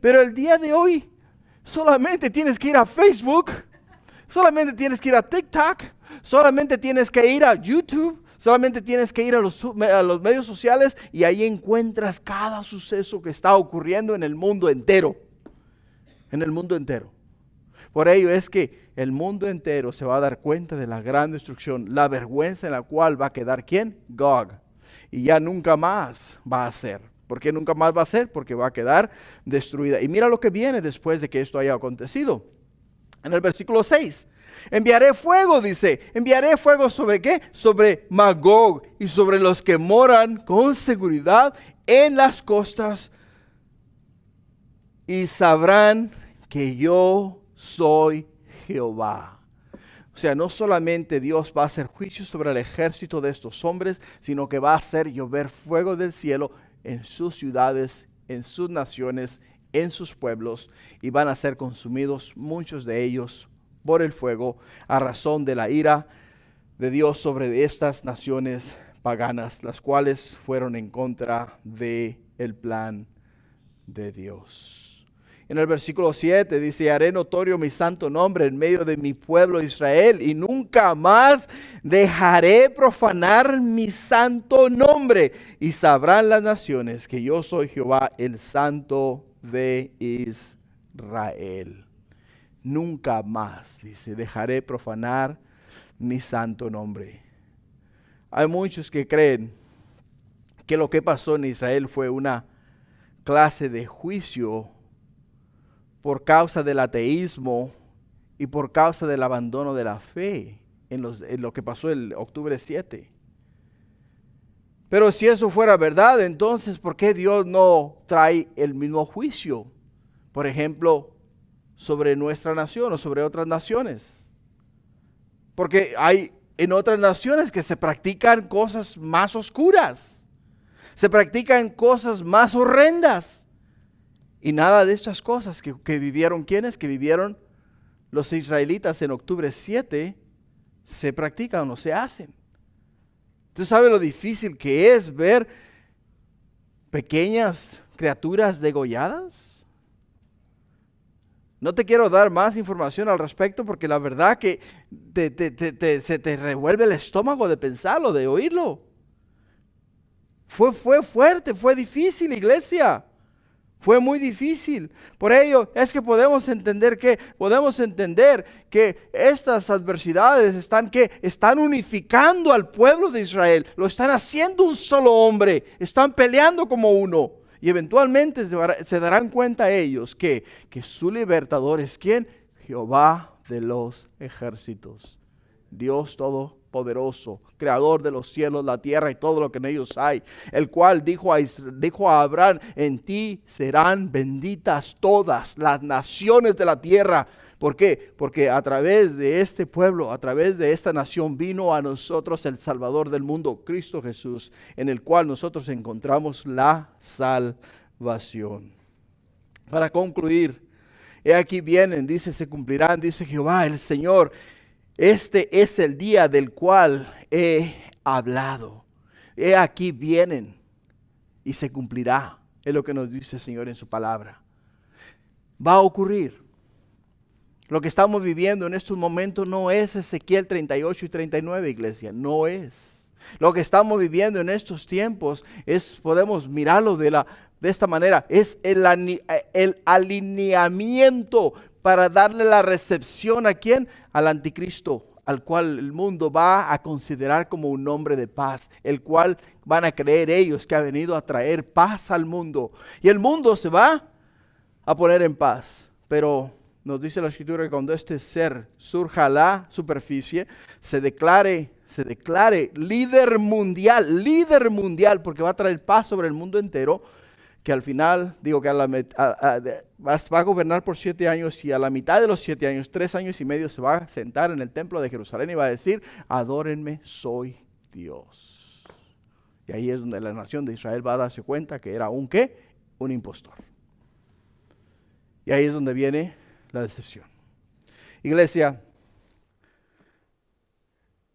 Pero el día de hoy solamente tienes que ir a Facebook, solamente tienes que ir a TikTok, solamente tienes que ir a YouTube, solamente tienes que ir a los medios sociales y ahí encuentras cada suceso que está ocurriendo en el mundo entero. En el mundo entero. Por ello es que el mundo entero se va a dar cuenta de la gran destrucción, la vergüenza en la cual va a quedar ¿quién? Gog. Y ya nunca más va a ser. ¿Por qué nunca más va a ser? Porque va a quedar destruida. Y mira lo que viene después de que esto haya acontecido. En el versículo 6. Enviaré fuego, dice. Enviaré fuego ¿sobre qué? Sobre Magog y sobre los que moran con seguridad en las costas. Y sabrán que yo soy Jehová. O sea, no solamente Dios va a hacer juicio sobre el ejército de estos hombres, sino que va a hacer llover fuego del cielo en sus ciudades, en sus naciones, en sus pueblos, y van a ser consumidos muchos de ellos por el fuego a razón de la ira de Dios sobre estas naciones paganas, las cuales fueron en contra del plan de Dios. En el versículo 7 dice: haré notorio mi santo nombre en medio de mi pueblo Israel, y nunca más dejaré profanar mi santo nombre, y sabrán las naciones que yo soy Jehová, el santo de Israel. Nunca más, dice, dejaré profanar mi santo nombre. Hay muchos que creen que lo que pasó en Israel fue una clase de juicio por causa del ateísmo y por causa del abandono de la fe en lo que pasó el octubre 7. Pero si eso fuera verdad, entonces ¿por qué Dios no trae el mismo juicio? Por ejemplo, sobre nuestra nación o sobre otras naciones. Porque hay en otras naciones que se practican cosas más oscuras. Se practican cosas más horrendas. Y nada de estas cosas que vivieron, ¿quiénes? Que vivieron los israelitas en octubre 7, se practican o se hacen. ¿Tú sabes lo difícil que es ver pequeñas criaturas degolladas? No te quiero dar más información al respecto porque la verdad que se te revuelve el estómago de pensarlo, de oírlo. Fue fuerte, fue difícil, iglesia. Fue muy difícil. Por ello es que podemos entender que estas adversidades están unificando al pueblo de Israel. Lo están haciendo un solo hombre. Están peleando como uno. Y eventualmente se darán cuenta ellos que su libertador es ¿quién? Jehová de los ejércitos. Dios todopoderoso, creador de los cielos, la tierra y todo lo que en ellos hay, el cual dijo a Abraham: en ti serán benditas todas las naciones de la tierra. ¿Por qué? Porque a través de este pueblo, a través de esta nación, vino a nosotros el Salvador del mundo, Cristo Jesús, en el cual nosotros encontramos la salvación. Para concluir, he aquí vienen, dice, se cumplirán, dice Jehová el Señor. Este es el día del cual he hablado. He aquí vienen y se cumplirá. Es lo que nos dice el Señor en su palabra. Va a ocurrir. Lo que estamos viviendo en estos momentos no es Ezequiel 38 y 39, iglesia. No es. Lo que estamos viviendo en estos tiempos podemos mirarlo de esta manera. Es el alineamiento para darle la recepción ¿a quién? Al anticristo, al cual el mundo va a considerar como un hombre de paz, el cual van a creer ellos que ha venido a traer paz al mundo. Y el mundo se va a poner en paz, pero nos dice la Escritura que cuando este ser surja a la superficie, se declare líder mundial, porque va a traer paz sobre el mundo entero, que al final, digo que va a gobernar por 7 años, y a la mitad de los 7 años, 3 años y medio, se va a sentar en el templo de Jerusalén y va a decir: adórenme, soy Dios. Y ahí es donde la nación de Israel va a darse cuenta que era un impostor. Y ahí es donde viene la decepción. Iglesia,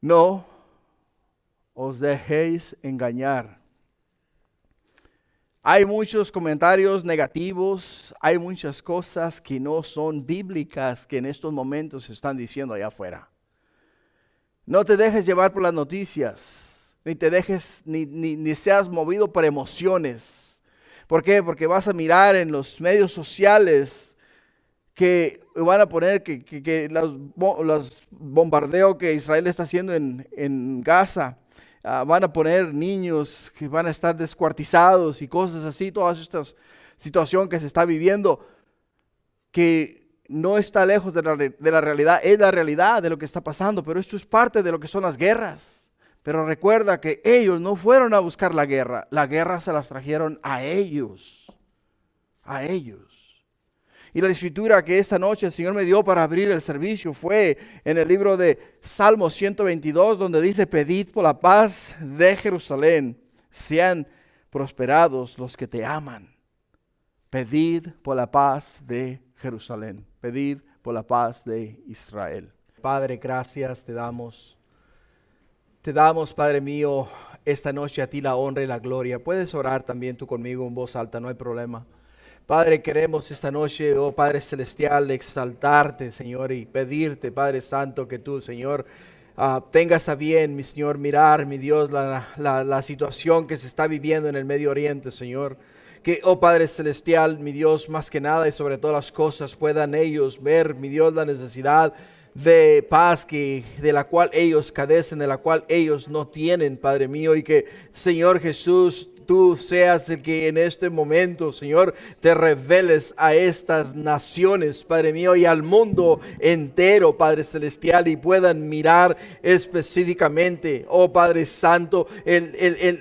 no os dejéis engañar. Hay muchos comentarios negativos, hay muchas cosas que no son bíblicas que en estos momentos se están diciendo allá afuera. No te dejes llevar por las noticias, ni seas movido por emociones. ¿Por qué? Porque vas a mirar en los medios sociales que van a poner que los bombardeos que Israel está haciendo en Gaza, van a poner niños que van a estar descuartizados y cosas así, toda esta situación que se está viviendo, que no está lejos de la realidad, es la realidad de lo que está pasando, pero esto es parte de lo que son las guerras. Pero recuerda que ellos no fueron a buscar la guerra se las trajeron a ellos. Y la escritura que esta noche el Señor me dio para abrir el servicio fue en el libro de Salmo 122, donde dice: pedid por la paz de Jerusalén, sean prosperados los que te aman. Pedid por la paz de Jerusalén, pedid por la paz de Israel. Padre, gracias te damos, Padre mío, esta noche a ti la honra y la gloria. Puedes orar también tú conmigo en voz alta, no hay problema. Padre, queremos esta noche, oh Padre Celestial, exaltarte, Señor, y pedirte, Padre Santo, que tú, Señor, tengas a bien, mi Señor, mirar, mi Dios, la situación que se está viviendo en el Medio Oriente, Señor. Que, oh Padre Celestial, mi Dios, más que nada y sobre todas las cosas, puedan ellos ver, mi Dios, la necesidad de paz de la cual ellos carecen, de la cual ellos no tienen, Padre mío, y que, Señor Jesús, tú seas el que en este momento, Señor, te reveles a estas naciones, Padre mío, y al mundo entero, Padre Celestial, y puedan mirar específicamente, oh Padre Santo,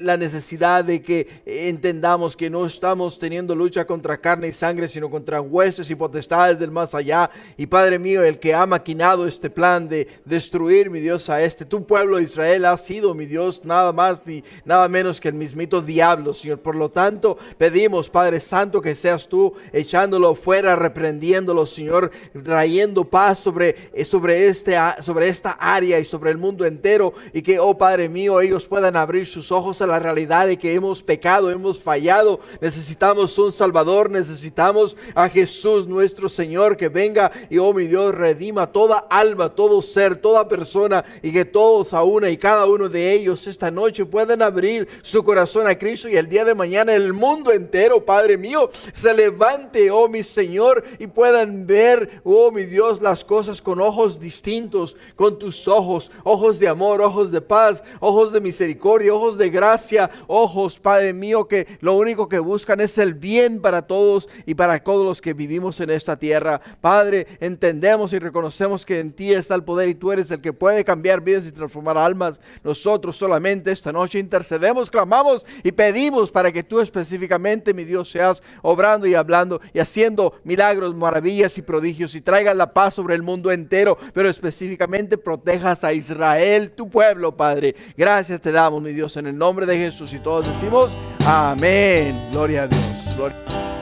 la necesidad de que entendamos que no estamos teniendo lucha contra carne y sangre, sino contra huestes y potestades del más allá. Y Padre mío, el que ha maquinado este plan de destruir, mi Dios, a tu pueblo de Israel ha sido, mi Dios, nada más ni nada menos que el mismito diablo, Señor. Por lo tanto, pedimos, Padre Santo, que seas tú echándolo fuera, reprendiéndolo, Señor, trayendo paz sobre esta área y sobre el mundo entero, y que, oh Padre mío, ellos puedan abrir sus ojos a la realidad de que hemos pecado, hemos fallado, necesitamos un Salvador, necesitamos a Jesús nuestro Señor, que venga y, oh mi Dios, redima toda alma, todo ser, toda persona, y que todos a una y cada uno de ellos esta noche puedan abrir su corazón a Cristo, y el día de mañana el mundo entero, Padre mío, se levante, oh mi Señor, y puedan ver, oh mi Dios, las cosas con ojos distintos, con tus ojos de amor, ojos de paz, ojos de misericordia, ojos de gracia, ojos, Padre mío, que lo único que buscan es el bien para todos y para todos los que vivimos en esta tierra. Padre, entendemos y reconocemos que en ti está el poder y tú eres el que puede cambiar vidas y transformar almas. Nosotros solamente esta noche intercedemos, clamamos y pedimos para que tú específicamente, mi Dios, seas obrando y hablando y haciendo milagros, maravillas y prodigios, y traigas la paz sobre el mundo entero, pero específicamente protejas a Israel, tu pueblo, Padre. Gracias te damos, mi Dios, en el nombre de Jesús, y todos decimos amén. Gloria a Dios. Gloria.